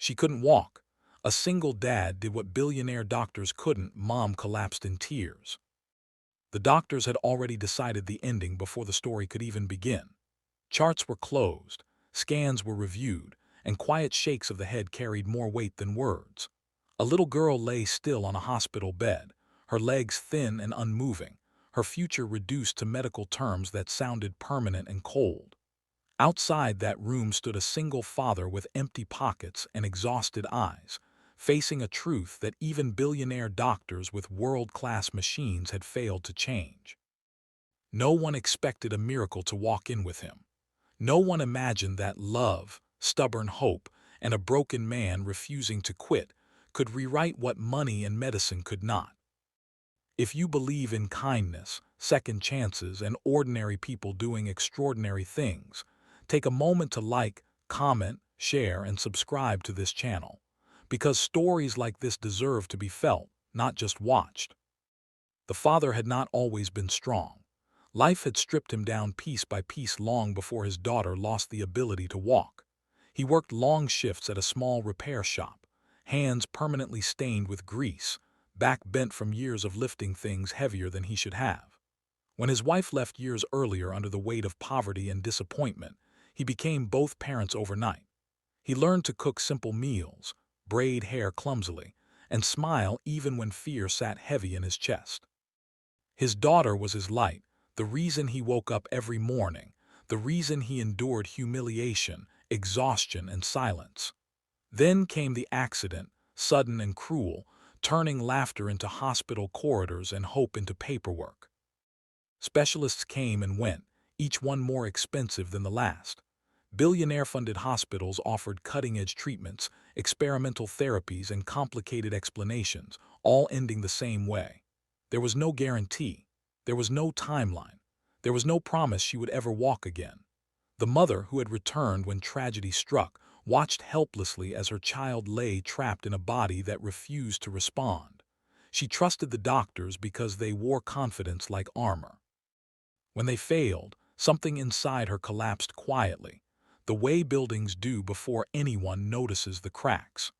She couldn't walk. A single dad did what billionaire doctors couldn't. Mom collapsed in tears. The doctors had already decided the ending before the story could even begin. Charts were closed, scans were reviewed, and quiet shakes of the head carried more weight than words. A little girl lay still on a hospital bed, her legs thin and unmoving, her future reduced to medical terms that sounded permanent and cold. Outside that room stood a single father with empty pockets and exhausted eyes, facing a truth that even billionaire doctors with world-class machines had failed to change. No one expected a miracle to walk in with him. No one imagined that love, stubborn hope, and a broken man refusing to quit could rewrite what money and medicine could not. If you believe in kindness, second chances, and ordinary people doing extraordinary things, take a moment to like, comment, share, and subscribe to this channel, because stories like this deserve to be felt, not just watched. The father had not always been strong. Life had stripped him down piece by piece long before his daughter lost the ability to walk. He worked long shifts at a small repair shop, hands permanently stained with grease, back bent from years of lifting things heavier than he should have. When his wife left years earlier under the weight of poverty and disappointment, he became both parents overnight. He learned to cook simple meals, braid hair clumsily, and smile even when fear sat heavy in his chest. His daughter was his light, the reason he woke up every morning, the reason he endured humiliation, exhaustion, and silence. Then came the accident, sudden and cruel, turning laughter into hospital corridors and hope into paperwork. Specialists came and went, each one more expensive than the last. Billionaire-funded hospitals offered cutting-edge treatments, experimental therapies, and complicated explanations, all ending the same way. There was no guarantee. There was no timeline. There was no promise she would ever walk again. The mother, who had returned when tragedy struck, watched helplessly as her child lay trapped in a body that refused to respond. She trusted the doctors because they wore confidence like armor. When they failed, something inside her collapsed quietly, the way buildings do before anyone notices the cracks.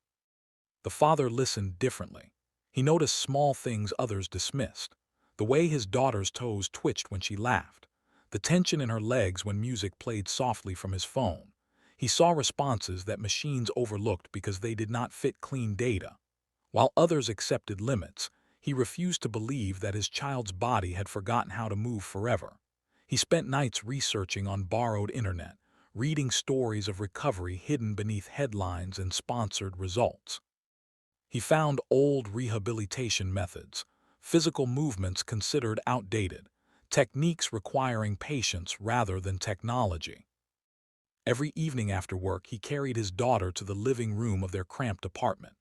The father listened differently. He noticed small things others dismissed. The way his daughter's toes twitched when she laughed. The tension in her legs when music played softly from his phone. He saw responses that machines overlooked because they did not fit clean data. While others accepted limits, he refused to believe that his child's body had forgotten how to move forever. He spent nights researching on borrowed internet, reading stories of recovery hidden beneath headlines and sponsored results. He found old rehabilitation methods, physical movements considered outdated, techniques requiring patience rather than technology. Every evening after work, he carried his daughter to the living room of their cramped apartment.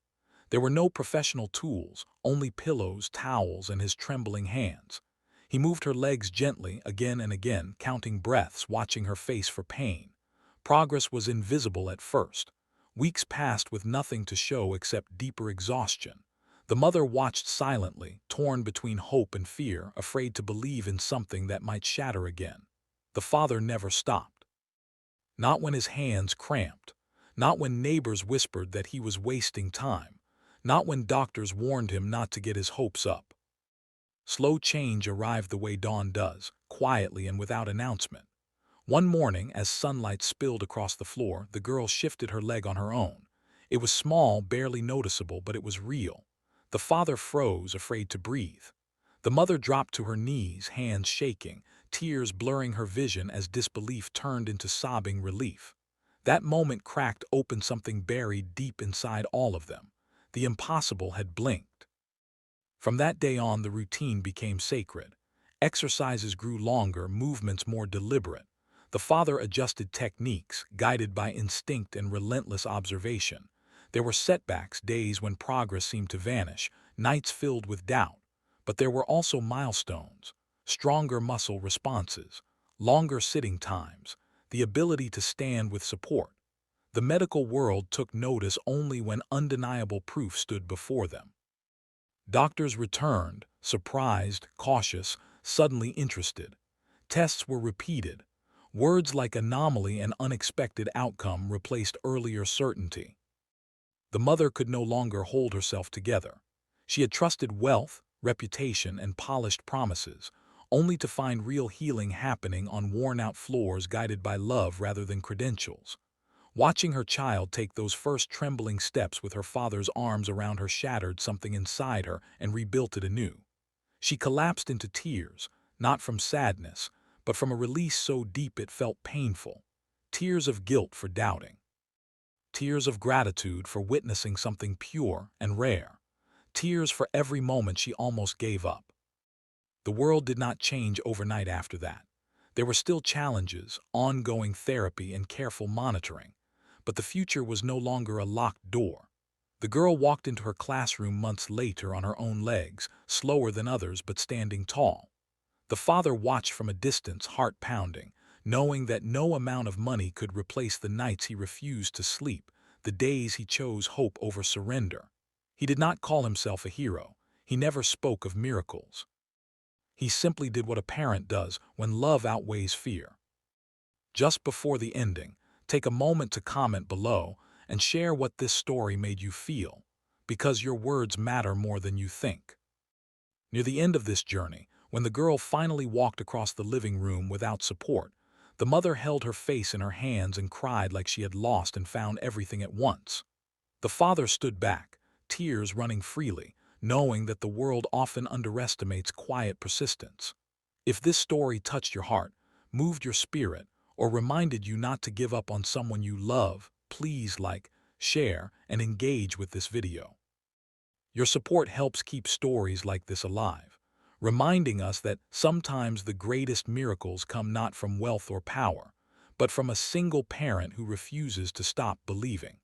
There were no professional tools, only pillows, towels, and his trembling hands. He moved her legs gently again and again, counting breaths, watching her face for pain. Progress was invisible at first. Weeks passed with nothing to show except deeper exhaustion. The mother watched silently, torn between hope and fear, afraid to believe in something that might shatter again. The father never stopped. Not when his hands cramped. Not when neighbors whispered that he was wasting time. Not when doctors warned him not to get his hopes up. Slow change arrived the way dawn does, quietly and without announcement. One morning, as sunlight spilled across the floor, the girl shifted her leg on her own. It was small, barely noticeable, but it was real. The father froze, afraid to breathe. The mother dropped to her knees, hands shaking, tears blurring her vision as disbelief turned into sobbing relief. That moment cracked open something buried deep inside all of them. The impossible had blinked. From that day on, the routine became sacred. Exercises grew longer, movements more deliberate. The father adjusted techniques, guided by instinct and relentless observation. There were setbacks, days when progress seemed to vanish, nights filled with doubt. But there were also milestones, stronger muscle responses, longer sitting times, the ability to stand with support. The medical world took notice only when undeniable proof stood before them. Doctors returned, surprised, cautious, suddenly interested. Tests were repeated. Words like anomaly and unexpected outcome replaced earlier certainty. The mother could no longer hold herself together. She had trusted wealth, reputation, and polished promises, only to find real healing happening on worn-out floors guided by love rather than credentials. Watching her child take those first trembling steps with her father's arms around her shattered something inside her and rebuilt it anew. She collapsed into tears, not from sadness, but from a release so deep it felt painful. Tears of guilt for doubting. Tears of gratitude for witnessing something pure and rare. Tears for every moment she almost gave up. The world did not change overnight after that. There were still challenges, ongoing therapy, and careful monitoring. But the future was no longer a locked door. The girl walked into her classroom months later on her own legs, slower than others but standing tall. The father watched from a distance, heart pounding, knowing that no amount of money could replace the nights he refused to sleep, the days he chose hope over surrender. He did not call himself a hero. He never spoke of miracles. He simply did what a parent does when love outweighs fear. Just before the ending, take a moment to comment below and share what this story made you feel, because your words matter more than you think. Near the end of this journey, when the girl finally walked across the living room without support, the mother held her face in her hands and cried like she had lost and found everything at once. The father stood back, tears running freely, knowing that the world often underestimates quiet persistence. If this story touched your heart, moved your spirit, or reminded you not to give up on someone you love, please like, share, and engage with this video. Your support helps keep stories like this alive, reminding us that sometimes the greatest miracles come not from wealth or power, but from a single parent who refuses to stop believing.